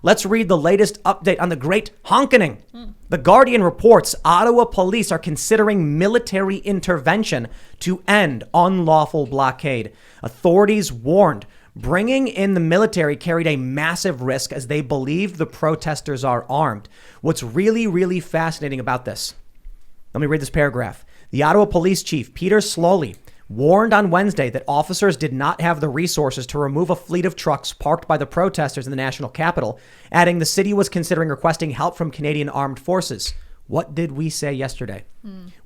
Let's read the latest update on the great honkening. The Guardian reports Ottawa police are considering military intervention to end unlawful blockade. Authorities warned bringing in the military carried a massive risk as they believe the protesters are armed. What's really, really fascinating about this, let me read this paragraph. The Ottawa Police Chief, Peter Slowly, warned on Wednesday that officers did not have the resources to remove a fleet of trucks parked by the protesters in the national capital, adding the city was considering requesting help from Canadian armed forces. What did we say yesterday?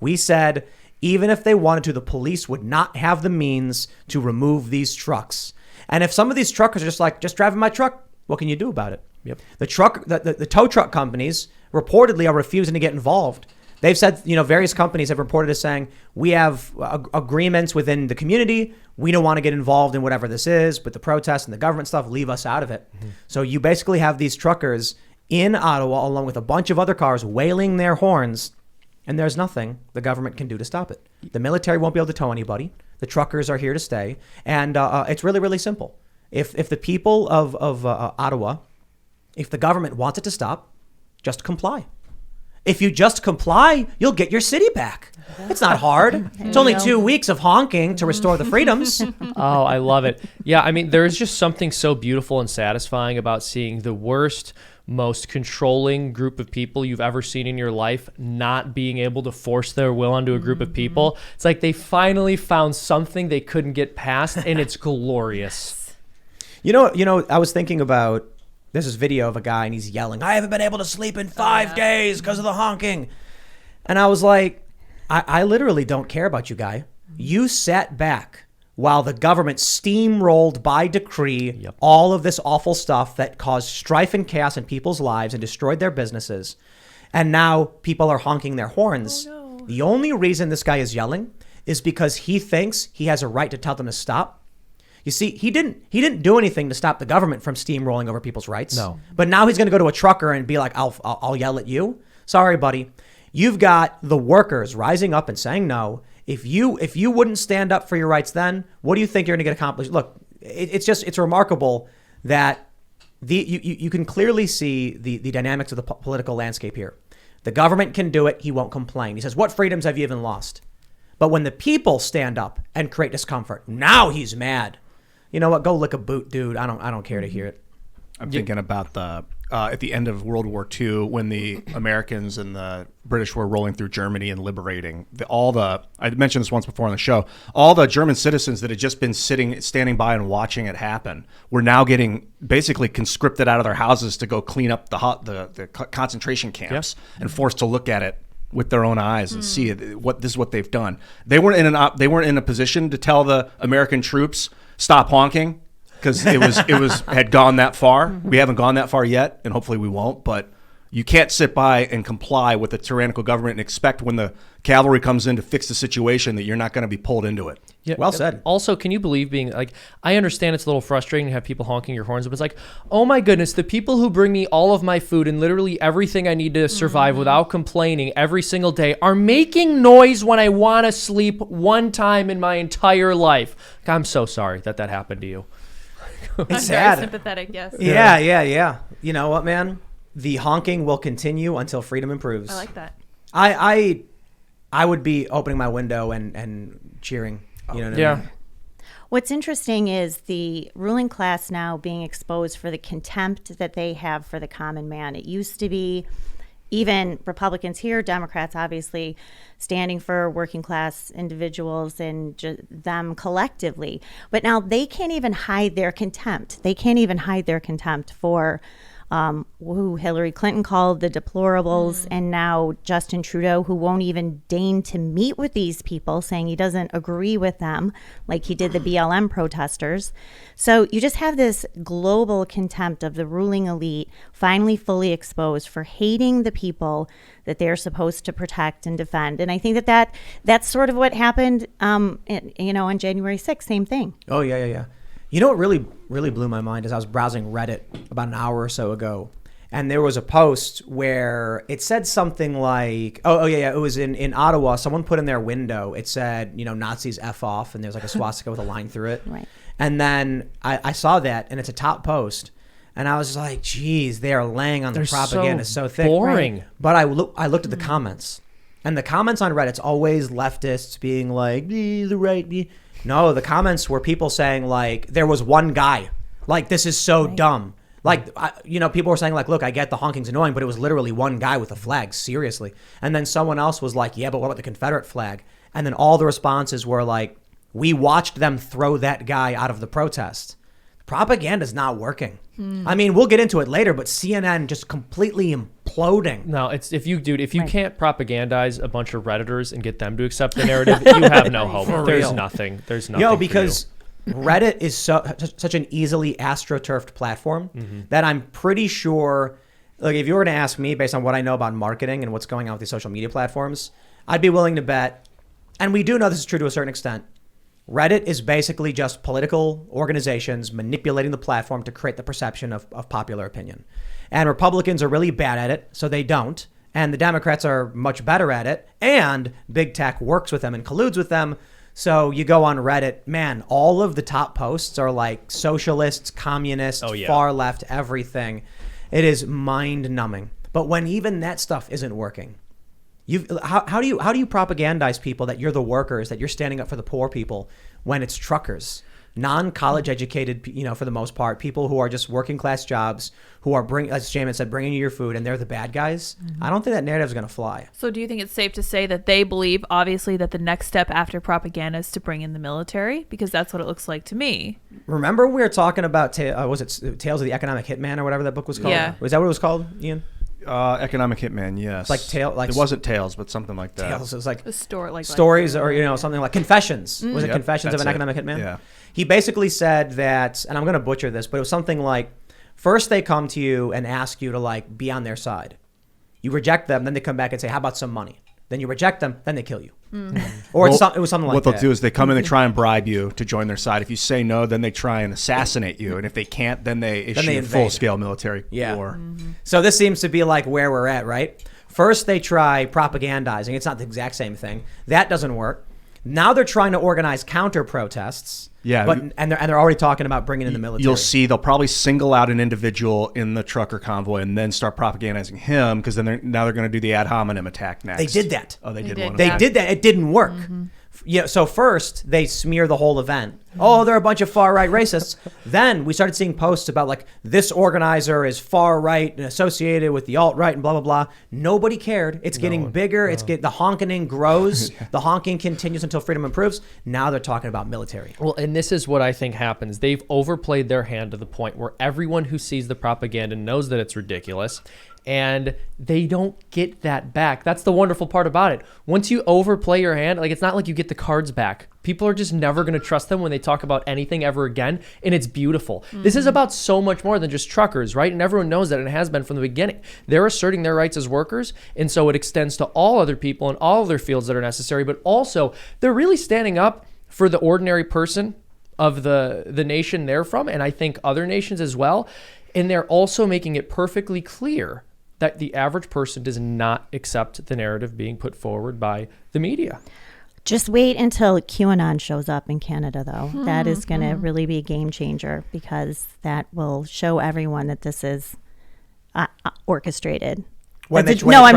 We said even if they wanted to, the police would not have the means to remove these trucks. And if some of these truckers are just driving my truck, what can you do about it? Yep. The tow truck companies reportedly are refusing to get involved. They've said, various companies have reported as saying, we have agreements within the community. We don't want to get involved in whatever this is, but the protests and the government stuff, leave us out of it. Mm-hmm. So you basically have these truckers in Ottawa, along with a bunch of other cars, wailing their horns, and there's nothing the government can do to stop it. The military won't be able to tow anybody. The truckers are here to stay. And it's really, really simple. If the people of Ottawa, if the government wants it to stop, just comply. If you just comply, you'll get your city back. It's not hard. It's only 2 weeks of honking to restore the freedoms. Oh, I love it. Yeah, I mean, there is just something so beautiful and satisfying about seeing the worst, most controlling group of people you've ever seen in your life not being able to force their will onto a group of people. It's like they finally found something they couldn't get past, and it's glorious. You know, I was thinking about, there's this video of a guy and he's yelling, I haven't been able to sleep in 5 days because of the honking. And I was like, I literally don't care about you, guy. You sat back while the government steamrolled by decree all of this awful stuff that caused strife and chaos in people's lives and destroyed their businesses. And now people are honking their horns. Oh, no. The only reason this guy is yelling is because he thinks he has a right to tell them to stop. You see, he didn't do anything to stop the government from steamrolling over people's rights. No. But now he's going to go to a trucker and be like, I'll yell at you. Sorry, buddy. You've got the workers rising up and saying no. If you wouldn't stand up for your rights then, what do you think you're going to get accomplished? Look, it's remarkable that you can clearly see the dynamics of the political landscape here. The government can do it. He won't complain. He says, what freedoms have you even lost? But when the people stand up and create discomfort, now he's mad. You know what? Go lick a boot, dude. I don't care to hear it. I'm thinking about at the end of World War II, when the Americans and the British were rolling through Germany and liberating I mentioned this once before on the show, all the German citizens that had just been standing by and watching it happen were now getting basically conscripted out of their houses to go clean up the concentration camps and forced to look at it with their own eyes and see this is what they've done. They weren't in a position to tell the American troops stop honking, because it had gone that far. We haven't gone that far yet, and hopefully we won't. But you can't sit by and comply with a tyrannical government and expect when the cavalry comes in to fix the situation that you're not going to be pulled into it. Yeah. Well said. Also, can you believe being like, I understand it's a little frustrating to have people honking your horns, but it's like, oh my goodness, the people who bring me all of my food and literally everything I need to survive without complaining every single day are making noise when I want to sleep one time in my entire life. I'm so sorry that happened to you. I'm very sympathetic, yes. Yeah. You know what, man? The honking will continue until freedom improves. I like that. I would be opening my window and cheering. You know what I mean? What's interesting is the ruling class now being exposed for the contempt that they have for the common man. It used to be even Republicans here, Democrats obviously, standing for working class individuals and them collectively. But now they can't even hide their contempt. They can't even hide their contempt for who Hillary Clinton called the deplorables, and now Justin Trudeau, who won't even deign to meet with these people, saying he doesn't agree with them like he did the BLM protesters. So you just have this global contempt of the ruling elite finally fully exposed for hating the people that they're supposed to protect and defend. And I think that's sort of what happened on January 6th, same thing. Oh, yeah. You know what really blew my mind is I was browsing Reddit about an hour or so ago, and there was a post where it said something like, it was in Ottawa. Someone put in their window, it said, Nazis F off, and there's like a swastika with a line through it. Right. And then I saw that, and it's a top post, And I was just like, geez, they are laying on the They're propaganda so thick. boring. Right? But I looked at the comments. And the comments on Reddit's always leftists being like, the right. No, the comments were people saying like, there was one guy. Like, this is so dumb. Like, people were saying like, look, I get the honking's annoying, but it was literally one guy with a flag, seriously. And then someone else was like, yeah, but what about the Confederate flag? And then all the responses were like, we watched them throw that guy out of the protest. Propaganda's not working. I mean, we'll get into it later, but CNN just completely imploding. No, it's if you can't propagandize a bunch of Redditors and get them to accept the narrative, you have no hope. There's nothing. There's nothing. Because Reddit is such an easily astroturfed platform that I'm pretty sure, like, if you were to ask me based on what I know about marketing and what's going on with these social media platforms, I'd be willing to bet, and we do know this is true to a certain extent, Reddit is basically just political organizations manipulating the platform to create the perception of popular opinion. And Republicans are really bad at it, so they don't. And the Democrats are much better at it. And big tech works with them and colludes with them. So you go on Reddit, man, all of the top posts are like socialists, communists, far left, everything. It is mind numbing. But when even that stuff isn't working, how do you propagandize people that you're the workers, that you're standing up for the poor people when it's truckers, non-college educated, for the most part, people who are just working class jobs, who are as Seamus said, bringing you your food, and they're the bad guys? I don't think that narrative is going to fly. So do you think it's safe to say that they believe, obviously, that the next step after propaganda is to bring in the military? Because that's what it looks like to me. Remember we were talking about, was it Tales of the Economic Hitman or whatever that book was called? Yeah. Was that what it was called, Ian? Economic Hitman, yes. Like it wasn't Tales, but something like that. Tales. It was like stories, or something like Confessions. Was it Confessions of an Economic Hitman? Yeah. He basically said that, and I'm going to butcher this, but it was something like, first they come to you and ask you to like be on their side. You reject them, then they come back and say, how about some money? Then you reject them, then they kill you. Or it was something like that. What they'll do is they come in and try and bribe you to join their side. If you say no, then they try and assassinate you. And if they can't, then they issue full-scale military war. So this seems to be like where we're at, right? First, they try propagandizing. It's not the exact same thing. That doesn't work. Now they're trying to organize counter-protests. Yeah, and they're already talking about bringing in the military. You'll see they'll probably single out an individual in the trucker convoy and then start propagandizing him, because then they're going to do the ad hominem attack next. They did that. Oh, they did one. They did that. It didn't work. Yeah. So first they smear the whole event. Oh, they're a bunch of far right racists. Then we started seeing posts about like this organizer is far right and associated with the alt right and blah blah blah. Nobody cared. It's getting bigger. The honking grows. The honking continues until freedom improves. Now they're talking about military. Well, and this is what I think happens. They've overplayed their hand to the point where everyone who sees the propaganda knows that it's ridiculous, and they don't get that back. That's the wonderful part about it. Once you overplay your hand, like, it's not like you get the cards back. People are just never going to trust them when they talk about anything ever again, and it's beautiful. This is about so much more than just truckers, right? And everyone knows that, and it has been from the beginning. They're asserting their rights as workers, and so it extends to all other people in all other fields that are necessary, but also they're really standing up for the ordinary person of the nation they're from, and I think other nations as well, and they're also making it perfectly clear that the average person does not accept the narrative being put forward by the media. Just wait until QAnon shows up in Canada, though. That is going to really be a game changer, because that will show everyone that this is orchestrated. I'm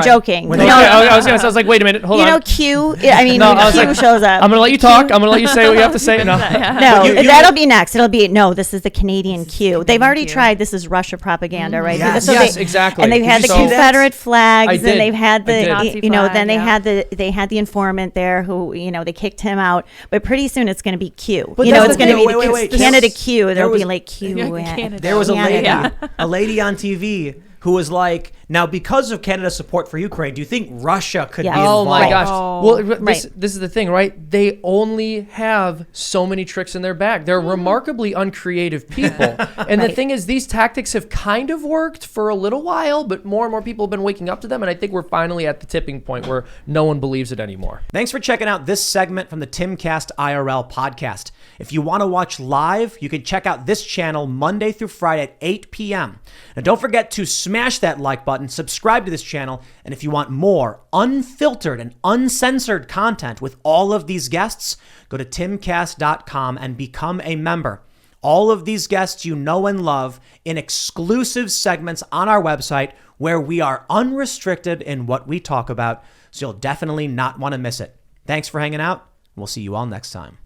joking. I was like, wait a minute, hold on. Q. I mean, when Q shows up. I'm gonna let you talk. I'm gonna let you say what you have to say. No, that'll be next. It'll be this is the Canadian Q. They've already tried. This is Russia propaganda, right? Yes, exactly. And they've had the Confederate flags, and they've had the Nazi then flag, they had the informant there who they kicked him out. But pretty soon it's going to be Q. But it's going to be wait. Canada Q. There'll be like Q. There was a lady on TV who was like, now because of Canada's support for Ukraine, do you think Russia could be involved? Oh my gosh. Well, this is the thing, right? They only have so many tricks in their bag. They're remarkably uncreative people. And the thing is, these tactics have kind of worked for a little while, but more and more people have been waking up to them. And I think we're finally at the tipping point where no one believes it anymore. Thanks for checking out this segment from the Timcast IRL podcast. If you want to watch live, you can check out this channel Monday through Friday at 8 p.m. And don't forget to smash that like button, subscribe to this channel, and if you want more unfiltered and uncensored content with all of these guests, go to timcast.com and become a member. all of these guests you know and love in exclusive segments on our website where we are unrestricted in what we talk about. So you'll definitely not want to miss it. Thanks for hanging out. We'll see you all next time.